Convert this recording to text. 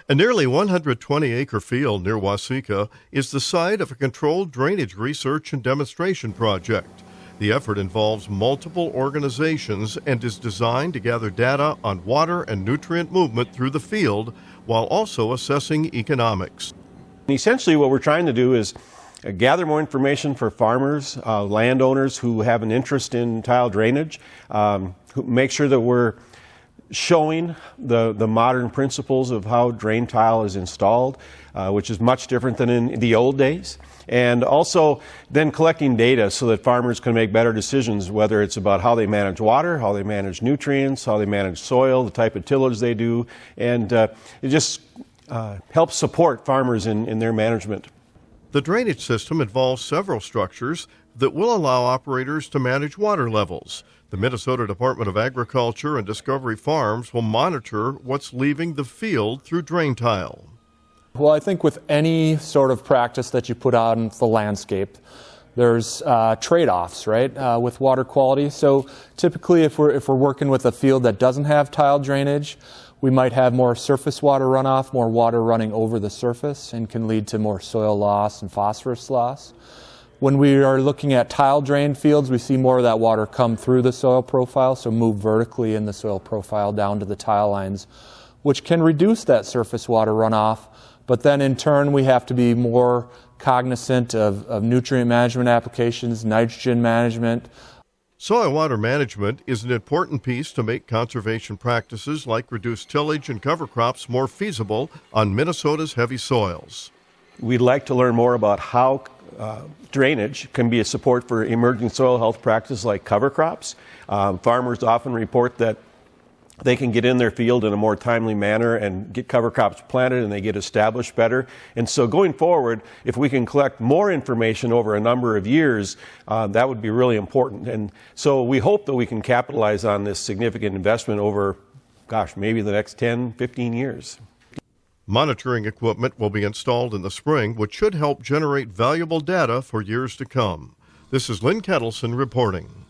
A nearly 120-acre field near Waseca is the site of a controlled drainage research and demonstration project. The effort involves multiple organizations and is designed to gather data on water and nutrient movement through the field while also assessing economics. Essentially, what we're trying to do is gather more information for farmers, landowners who have an interest in tile drainage, make sure that we're showing the modern principles of how drain tile is installed, which is much different than in the old days. And also then collecting data so that farmers can make better decisions, whether it's about how they manage water, how they manage nutrients, how they manage soil, the type of tillage they do, and it just helps support farmers in their management. The drainage system involves several structures that will allow operators to manage water levels. The Minnesota Department of Agriculture and Discovery Farms will monitor what's leaving the field through drain tile. Well, I think with any sort of practice that you put out in the landscape, there's trade-offs, right, with water quality. So typically if we're working with a field that doesn't have tile drainage, we might have more surface water runoff, more water running over the surface, and can lead to more soil loss and phosphorus loss. When we are looking at tile-drained fields, we see more of that water come through the soil profile, so move vertically in the soil profile down to the tile lines, which can reduce that surface water runoff. But then in turn, we have to be more cognizant of nutrient management applications, nitrogen management. Soil water management is an important piece to make conservation practices like reduced tillage and cover crops more feasible on Minnesota's heavy soils. We'd like to learn more about how drainage can be a support for emerging soil health practices like cover crops. Farmers often report that they can get in their field in a more timely manner and get cover crops planted and they get established better. And so going forward, if we can collect more information over a number of years, that would be really important. And so we hope that we can capitalize on this significant investment over, maybe the next 10, 15 years. Monitoring equipment will be installed in the spring, which should help generate valuable data for years to come. This is Lynn Ketelsen reporting.